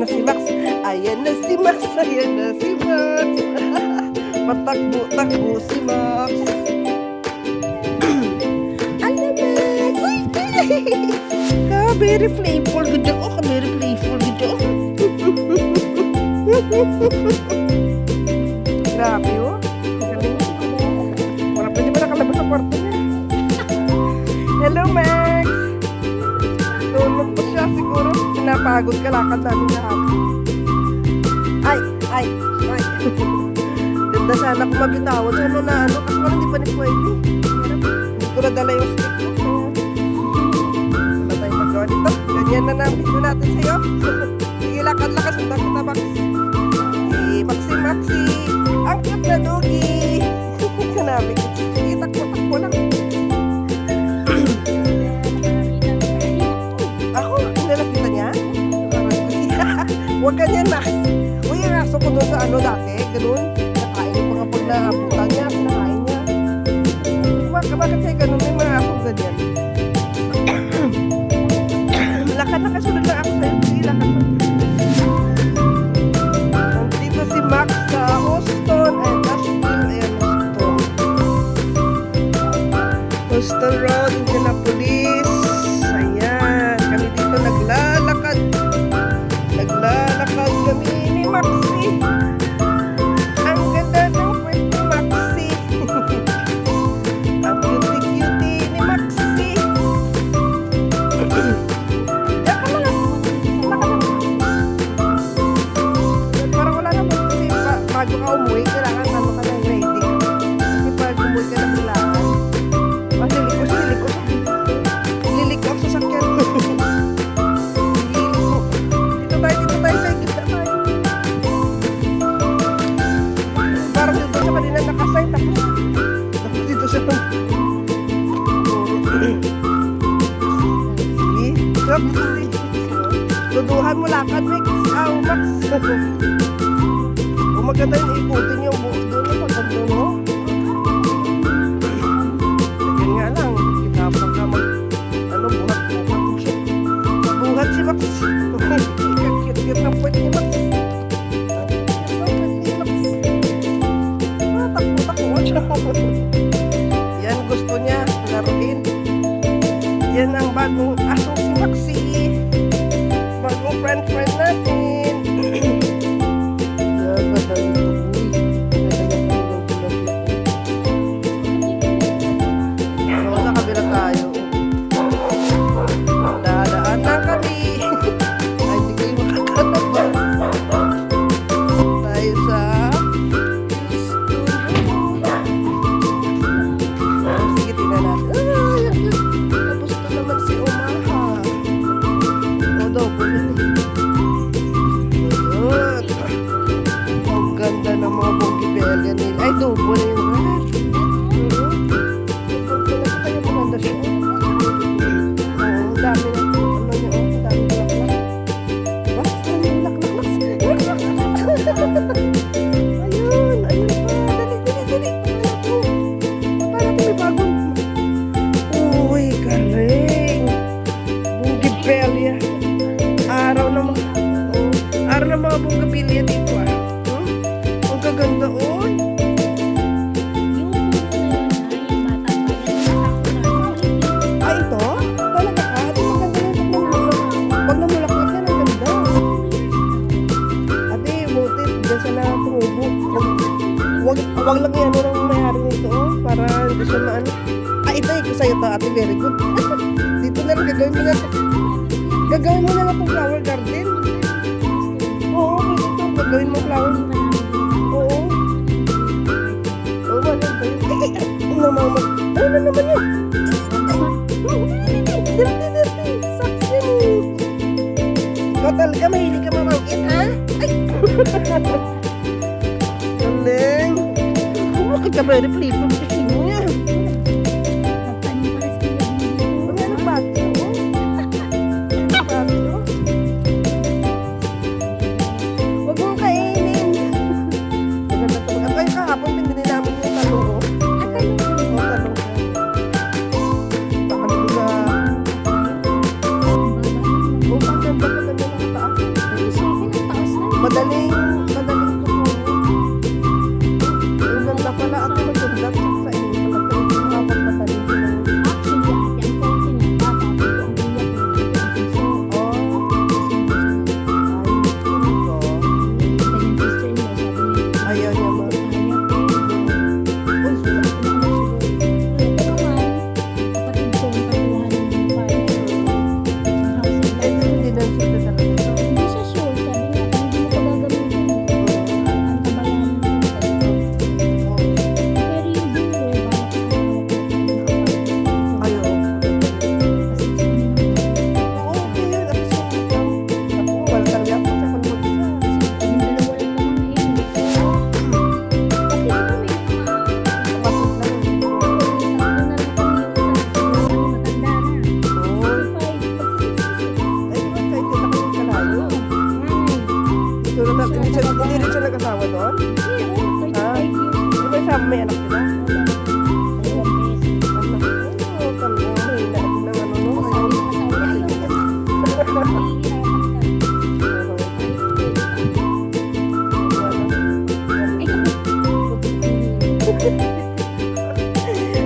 Ayan na si Max. Ayan na si Max. Ayan na si Max. Patakbo-takbo si Max. Alam Max. Ka, very playful. Good job. Oh, ka, very playful. Good job. Grabe, oh. Galing. Wala pa niya ba nakalabas sa kwarto niya? Hello, Max. Tulog pa siya siguro. Pinapagod ka, lakad namin lahat. Ay. Ganda sana kung mabitawan. Sana na ano, kasi wala hindi pa ni pwede. Hindi ko nadala yung stick ko. Wala tayong magawa dito. Ganyan na namin dito natin sa'yo. Sige, lakad-lakas. Sundan kita, Max. Maxi. Ang cute na doggy. Sanabi ko. Sige, takbo lang. Ako, nalapitan niya? Huwag ganyan, Max. Uy, yung aso ko doon sa ano dati, ganun. Nakain ko nga pag naabutan niya, pinakain niya. Bakit sa'yo ganun, may mga aso ganyan. Lakad, sunod lang ako sa'yo. Sige, lakad. Nandito si Max sa Houston. Ayan, Houston Road, Indianapolis. Ayan, kami dito naglalakad kami ni Maxi. Ang ganda ng pwede ni Maxi. Ang cutie-cutie ni Maxi. Yaka lang. Parang wala naman kasi bago ka umuwi, kailangan ano ka nang ready. Kasi pag umuwi ka na kailangan. Liliko sa sakyan. Dito tayo sa gitna tayo. Parang dito siya kanina nakasay tapos dito siya. Sige. Duduhan mo lakad, Max. Max. Kung maganda yung ikutin yung buo doon, maganda, no? Ganyan nga lang. Kitapon ka buhat si Max. Cute ng puwet ni Max. Takbo. Yan gusto niya laruin. Yan ang bagong asong si Maxi. Bagong friend natin. Sa kabila tayo. Dadaan na kami. Ay, hindi kayo makakalabas. Tayo sa sige, tingnan natin. Tapos ito naman si Omaha. Daw po yan. Ang ganda ng mga bonggi-belga nila. Ay, double na yung red. Kaya maganda siya. Dami na ano niya, dami bulaklak. Basta yung bulaklak. Ayun pa. Dali. Para may bagong. Uy, galing. Bonggibelia. Araw ng mga bonggibelia dito ah. Ang gaganda oh. Huwag lang yan ang mayari nito para hindi siya maano. Ito ko sa'yo to ate, very good. Dito na rin gagawin mo na itong flower garden. Oo, pwede ito, gagawin mo flower. Oo, wala ba yun? Ano naman yun? Dirty, saks yun. Ikaw talaga, mahilig ka mamangkit, ha? Ay! Galing. Bakit ka very playful kasi mo yan? Ano bagyo? Huwag mong kainin. Maganda ito. Ay, kahapon pinili namin yung talong. Talong. Baka nila. Ang ganda ng taas. Madaling kukunin. Ang ganda pala at maganda sa inyo pala ito. Mahawak na tanin sila. Actually, ate, ang point niya, bata, dito ang kuya ko, dito ang piso. Oh, ay, Kanyang sister-in-law, sabi niya, ayaw niya ma. "Kaya, Uy, ito naman, kapatid ko, ang kakuhan ng lupa niya. House and ay, lot. hindi na sila talaga ito. Hindi siya sure, sabi niya, kung hindi mo pa gagamitin, ang kabayanan mo, Oh, pero yung dulo, balak na ayaw. kasi gusto niya naman. Okay, yun. At gusto ko lang. Ako, wala talaga ako sa kanila mag-isa. Yung dalawa lang naman eh. At least kami, Kapasok lang. tatlo na lang kami, yung isa matanda na. Oh, 65, ay, di ba kahit kita kayo kalayo? So, hindi rin siya nag-asawa doon? Di ba isama may anak sila? Anak. Oh, talagang mahina din ang ano, no?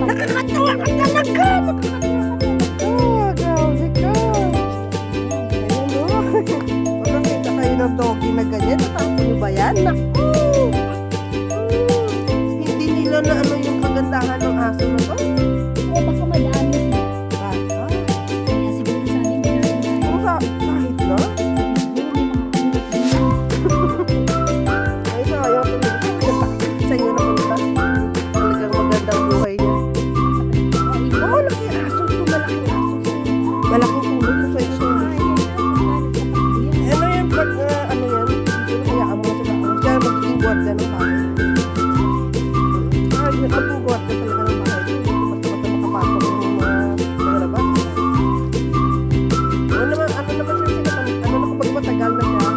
Nakakatawa ka talaga! Oh, grabe ka! Ayan, no? Makakita kayo ng doggy na ganyan. Natapos niyo ba yan? Naku! Hindi nila na ano yung kagandahan ng aso na to? Baka. Ano ka? Kahit na? Ay, sayang talaga. Sa'yo na punta. Talagang magandang buhay niya. Oh, laki aso to. Malaking aso. Malaking tulog ko sa'yo. Ano yan? Pag ano yan? Hayaan mo sila. Siya magiging guardia ng bahay. Magiging guardia talaga ng bahay. Basta-basta makapasok yung mga nagalabas. Ano naman siya sila? Ano na kapag matagal na siya?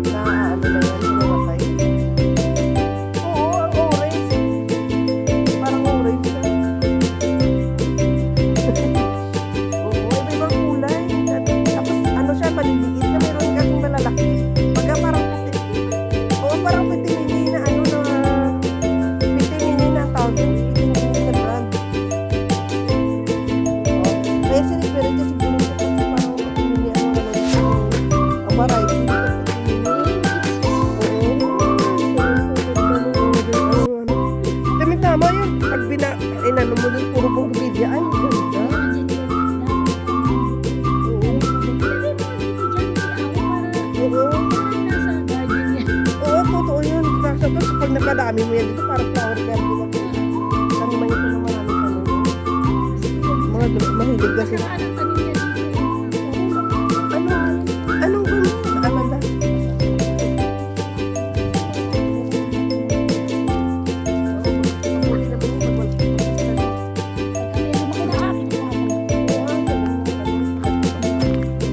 Na ano na yan? Sumamatay. Oo, ang orange. Parang orange siya. Oo, iba-ibang kulay. Tapos ano siya, maliliit na meron kasing malalaki. Pagka parang puti. Oo, parang puti mini na ano na puti mini na ang tawag yun. Puti mini na brand. Oo. Kaya sinipere niya siguro siya kasi parang puti mini ang ano ang variety dito puti mini. Oo. Tama yun. Pag inano mo dun, puro bugbilya. Ay, ganda. Oo. Oo, totoo yun. Tapos pag nakadami mo yan dito, parang flower garden ako. Kami man ito ng maraming tanong. Mahilig kasi. Anong gusto? Amanda? Huli naman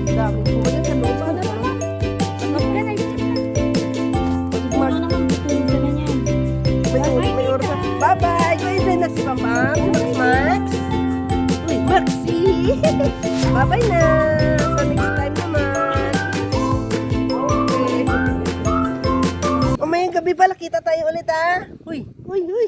yung daming buwan yan sa loob. May oras na. Bye-bye! Kayo dyan na si Mama. Si Max Max. Uy, Maxi! Bye-bye na! So next time naman. Okay. Umayang gabi pala. Kita tayo ulit ha. Uy, uy, uy.